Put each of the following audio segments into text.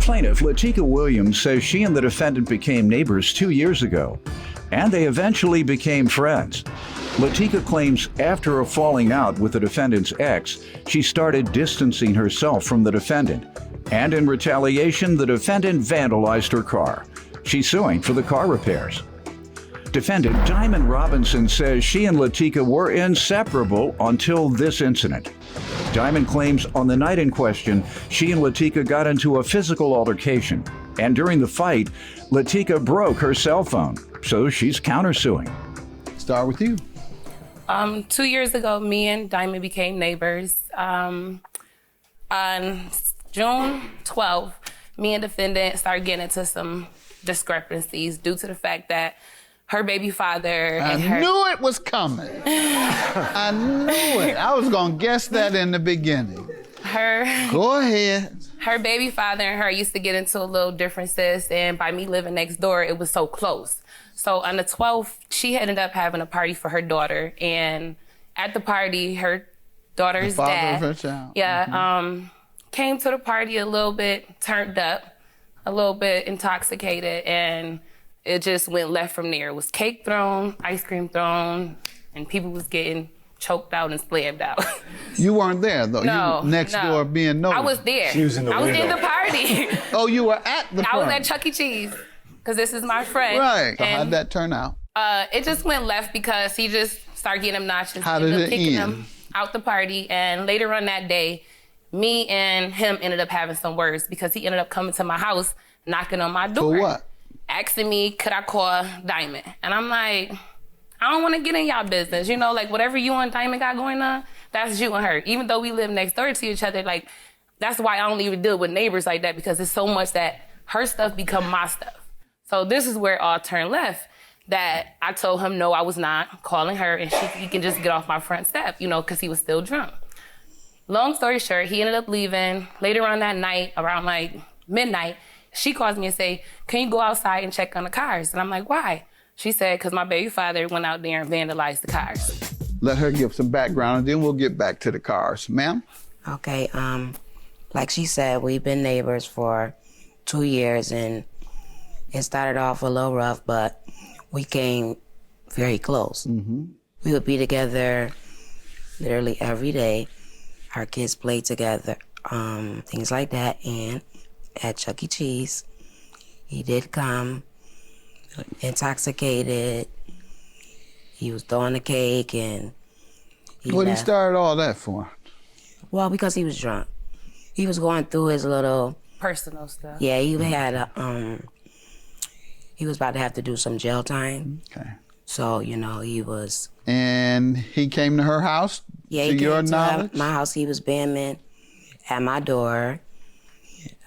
Plaintiff, Latika Williams, says she and the defendant became neighbors 2 years ago, and they eventually became friends. Latika claims after a falling out with the defendant's ex, she started distancing herself from the defendant, and in retaliation, the defendant vandalized her car. She's suing for the car repairs. Defendant Diamond Robinson says she and Latika were inseparable until this incident. Diamond claims on the night in question, she and Latika got into a physical altercation, and during the fight, Latika broke her cell phone, so she's countersuing. Start with you. 2 years ago, me and Diamond became neighbors. On June 12th, me and Defendant started getting into some discrepancies due to the fact that her baby father and I knew it was coming. I knew it. I was gonna guess that in the beginning. Go ahead. Her baby father and her used to get into a little differences, and by me living next door, it was so close. So on the 12th, she ended up having a party for her daughter, and at the party, her daughter's the father dad, of her child. came to the party a little bit turned up, a little bit intoxicated, and it just went left from there. It was cake thrown, ice cream thrown, and people was getting choked out and slammed out. You weren't there, though. No, you were next door being nosy. I was there. She was in the I was window. in the party. Oh, you were at the I party. was at Chuck E. Cheese, because this is my friend. Right. So how'd And, that turn out? it just went left because he just started getting obnoxious. How did Ended up it kicking end? him out the party, and later on that day, me and him ended up having some words because he ended up coming to my house, knocking on my door. For what? Asking me, could I call Diamond? And I'm like, I don't want to get in y'all business. You know, like whatever you and Diamond got going on, that's you and her. Even though we live next door to each other, like that's why I don't even deal with neighbors like that, because it's so much that her stuff become my stuff. So this is where it all turned left, that I told him no, I was not calling her, and he can just get off my front step, you know, because he was still drunk. Long story short, he ended up leaving. Later on that night, around like midnight, she calls me and say, can you go outside and check on the cars? And I'm like, why? She said, because my baby father went out there and vandalized the cars. Let her give some background, and then we'll get back to the cars. Ma'am? Okay, like she said, we've been neighbors for 2 years, and it started off a little rough, but we came very close. Mm-hmm. We would be together literally every day. Our kids played together, things like that, and at Chuck E. Cheese, he did come, intoxicated. He was throwing the cake, and What he started all that for? Well, because he was drunk. He was going through his little personal stuff. Yeah, he had a he was about to have to do some jail time. Okay. So, you know, he was. And he came to her house? Yeah, to he your came to knowledge? my house. He was banging at my door.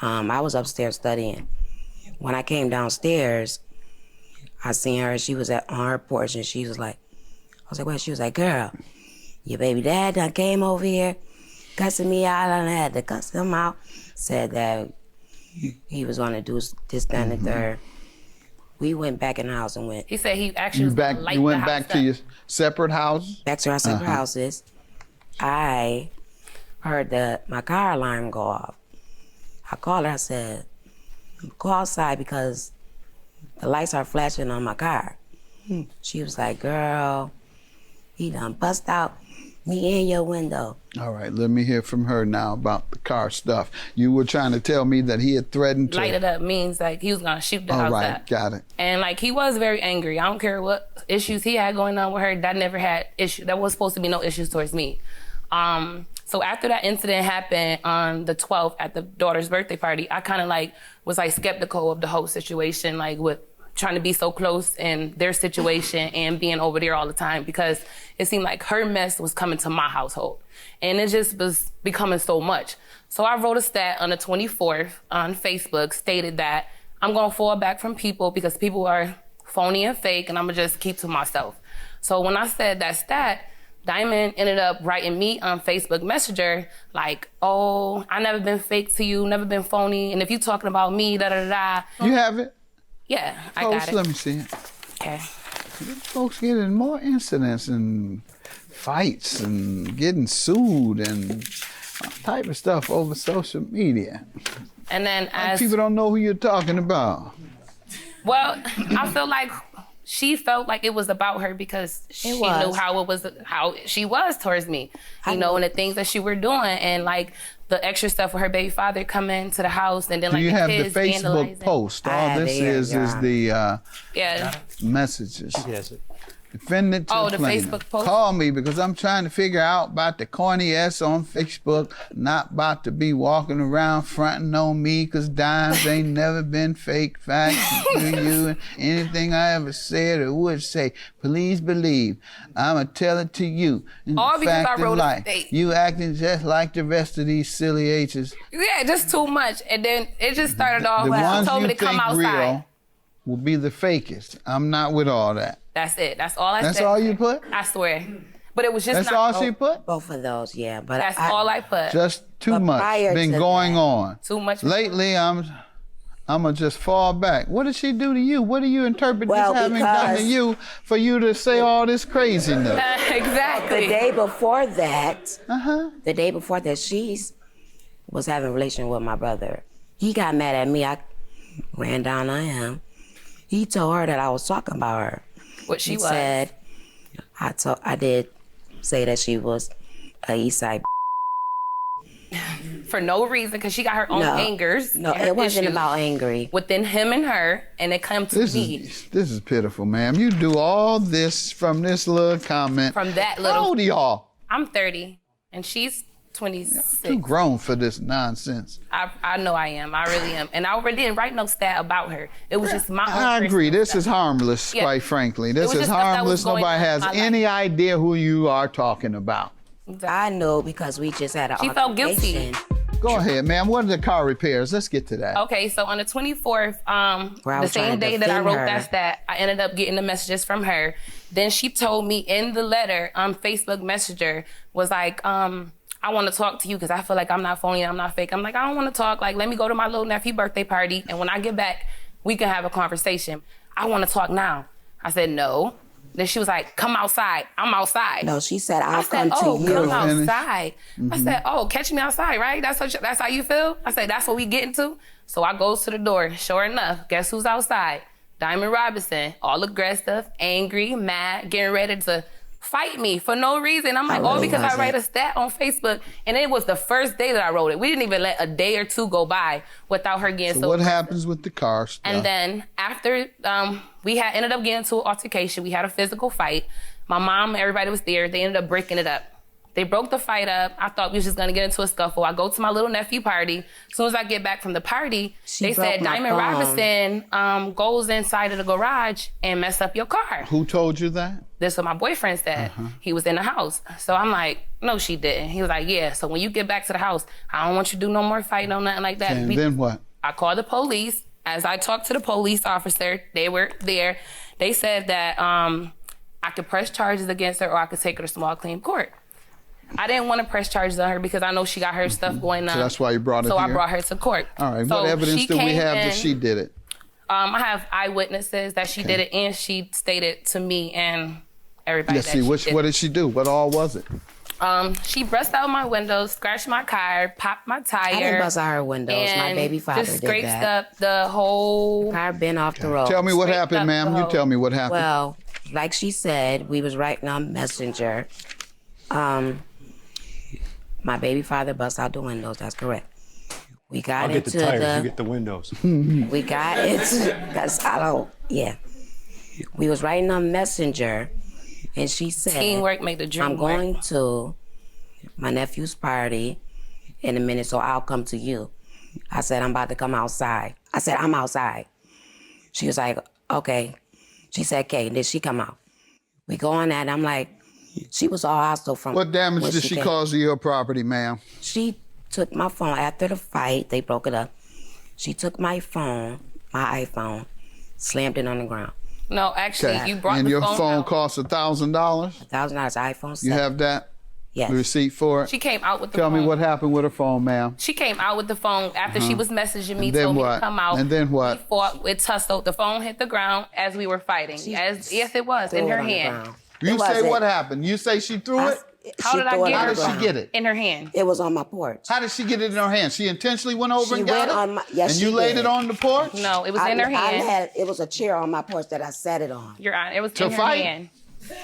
I was upstairs studying. When I came downstairs, I seen her. She was on her porch, and she was like, I was like, what? She was like, girl, your baby dad done came over here, cussing me out. I done had to cuss him out. Said that he was going to do this, that, and the third. We went back in the house and went. He said he actually was gonna light You went the back house to up. your separate house? Back to our separate houses. I heard my car alarm go off. I called her, I said, go outside because the lights are flashing on my car. She was like, girl, he done bust out me in your window. All right, let me hear from her now about the car stuff. You were trying to tell me that he had threatened to... Light it up means like he was gonna shoot the All house right, up. got it. And like he was very angry. I don't care what issues he had going on with her. That never had issue. That was supposed to be no issues towards me. So after that incident happened on the 12th at the daughter's birthday party, I kind of like was like skeptical of the whole situation, like with trying to be so close in their situation and being over there all the time, because it seemed like her mess was coming to my household. And it just was becoming so much. So I wrote a stat on the 24th on Facebook, stated that I'm gonna fall back from people because people are phony and fake, and I'm gonna just keep to myself. So when I said that stat, Diamond ended up writing me on Facebook Messenger, like, oh, I never been fake to you, never been phony, and if you talking about me, da-da-da-da. You have it? Yeah, I Folks, got it. let me see it. Okay. Folks getting more incidents and fights and getting sued and all type of stuff over social media. And then as people don't know who you're talking about. Well, I feel like she felt like it was about her because she knew how she was towards me, you know, and the things that she were doing, and like the extra stuff with her baby father coming to the house, and then like you the have kids the Facebook post. All this is the messages. Yes. Defendant to the plaintiff. Facebook post? Call me because I'm trying to figure out about the corny ass on Facebook, not about to be walking around fronting on me because dimes ain't never been fake facts to you. And anything I ever said or would say, please believe, I'ma tell it to you. All because I wrote a state. You acting just like the rest of these silly H's. Yeah, just too much. And then it just started off The when ones she told you me to come think outside. real will be the fakest. I'm not with all that. That's it. That's all I said. That's all you put? I swear. But it was just That's not. all she put? Both of those, yeah. But That's all I put. Just too much been going on. Too much. Lately, I'm gonna just fall back. What did she do to you? What do you interpret this having done to you for you to say all this craziness? Exactly. The day before that, she was having a relation with my brother. He got mad at me. I ran down on him. He told her that I was talking about her. What she said, I did say that she was a East Side for no reason, because she got her own angers. No, it wasn't about angry. Within him and her, and it come to me. This is pitiful, ma'am. You do all this from this little comment. From that little. How old are y'all? I'm 30, and she's 26. Too grown for this nonsense. I know I am. I really am. And I already didn't write no stat about her. It was just my own. I agree. This stuff. is harmless, quite frankly. This is just stuff that was harmless. going Nobody on in has my any idea who you are talking about. I know because we just had an She felt guilty. Go ahead, ma'am. What are the car repairs? Let's get to that. Okay, so on the 24th, the same day that I wrote that stat, I ended up getting the messages from her. Then she told me in the letter, Facebook Messenger, was like, I want to talk to you because I feel like I'm not phony, I'm not fake. I'm like, I don't want to talk. Like, let me go to my little nephew birthday party, and when I get back, we can have a conversation. I want to talk now. I said, no. Then she was like, come outside. I'm outside. No, she said, I'll come to you. Come outside. I said, oh, catch me outside, right? That's how you feel? I said, that's what we getting to? So I goes to the door. Sure enough, guess who's outside? Diamond Robinson, all aggressive, angry, mad, getting ready to fight me for no reason. I'm like, because I write a stat on Facebook, and it was the first day that I wrote it. We didn't even let a day or two go by without her getting so what happens with the car stuff? And then after we had ended up getting into an altercation, we had a physical fight. My mom, everybody was there. They ended up breaking it up. They broke the fight up. I thought we was just gonna get into a scuffle. I go to my little nephew party. As soon as I get back from the party, they said Diamond Robinson goes inside of the garage and mess up your car. Who told you that? This is what my boyfriend said. He was in the house. So I'm like, no, she didn't. He was like, yeah. So when you get back to the house, I don't want you to do no more fighting, no nothing like that. And then what? I called the police. As I talked to the police officer, they were there. They said that I could press charges against her or I could take her to small claim court. I didn't want to press charges on her because I know she got her stuff going on. So that's why you brought it here? So I brought her to court. All right, so what evidence do we have that she did it? I have eyewitnesses that she did it, and she stated to me and everybody what did she do? What all was it? She busted out my windows, scratched my car, popped my tire. I didn't bust out her windows. My baby father just did scraped that. up the whole car been off the road. Tell me what happened, ma'am. You tell me what happened. Well, like she said, we was writing on Messenger. My baby father bust out the windows. That's correct. We got I'll get the tires. You get the windows. We got into because I don't. Yeah. We was writing on Messenger, and she said, "Teamwork make the dream I'm going to my nephew's party in a minute, so I'll come to you." I said, "I'm about to come outside." I said, "I'm outside." She was like, "Okay." She said, "Okay." Then she come out. We go on that. I'm like, she was all hostile from. What damage did she cause to your property, ma'am? She took my phone after the fight. They broke it up. She took my phone, my iPhone, slammed it on the ground. No, actually, you brought and the your phone out. cost $1,000? $1,000 iPhone 7. You have that? Yes. The receipt for it? She came out with the phone. phone. Tell me what happened with her phone, ma'am. She came out with the phone after she was messaging me, And then told me what? to come out. And then what? We fought, it tussled. The phone hit the ground as we were fighting. Yes, it was, in her hand. You say what happened? You say she threw it? How did I get How her? did she get it? In her hand. It was on my porch. How did she get it in her hand? She intentionally went over She and got went it? on my- yes, and she you laid did. it on the porch? No, it was in her hand. It was a chair on my porch that I sat it on. Your Honor, it was To in her fight? hand.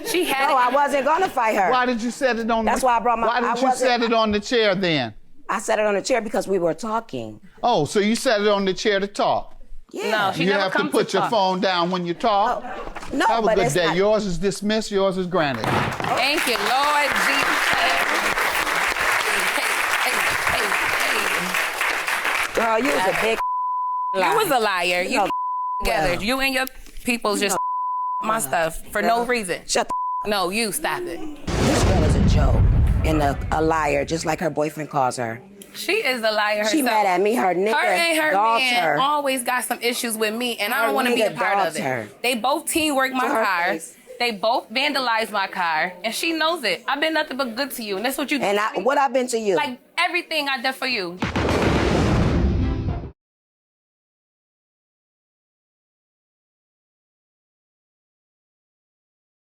She had No, it. I wasn't gonna fight her. Why did you set it on That's why I brought my- Why I did you wasn't- set it on the chair then? I sat it on the chair because we were talking. Oh, so you set it on the chair to talk? Yeah. No, she You never have to come put your talk. phone down when you talk? No, Have a but good it's day. not- Yours is dismissed, yours is granted. Thank you, Lord Jesus. Hey. Girl, you was a big You was a liar. You No, together. well. You and your people's just my stuff for no reason. Shut the No, you stop it. This girl is a joke and a liar, just like her boyfriend calls her. She is a liar herself. She mad at me. Her nigga Her and her dogs man her. always got some issues with me, and I Her don't want to be a nigga part of dogs it. her. They both teamwork my To her car. face. They both vandalized my car, and she knows it. I've been nothing but good to you, and that's what you And what I've been to you? like everything I did for you.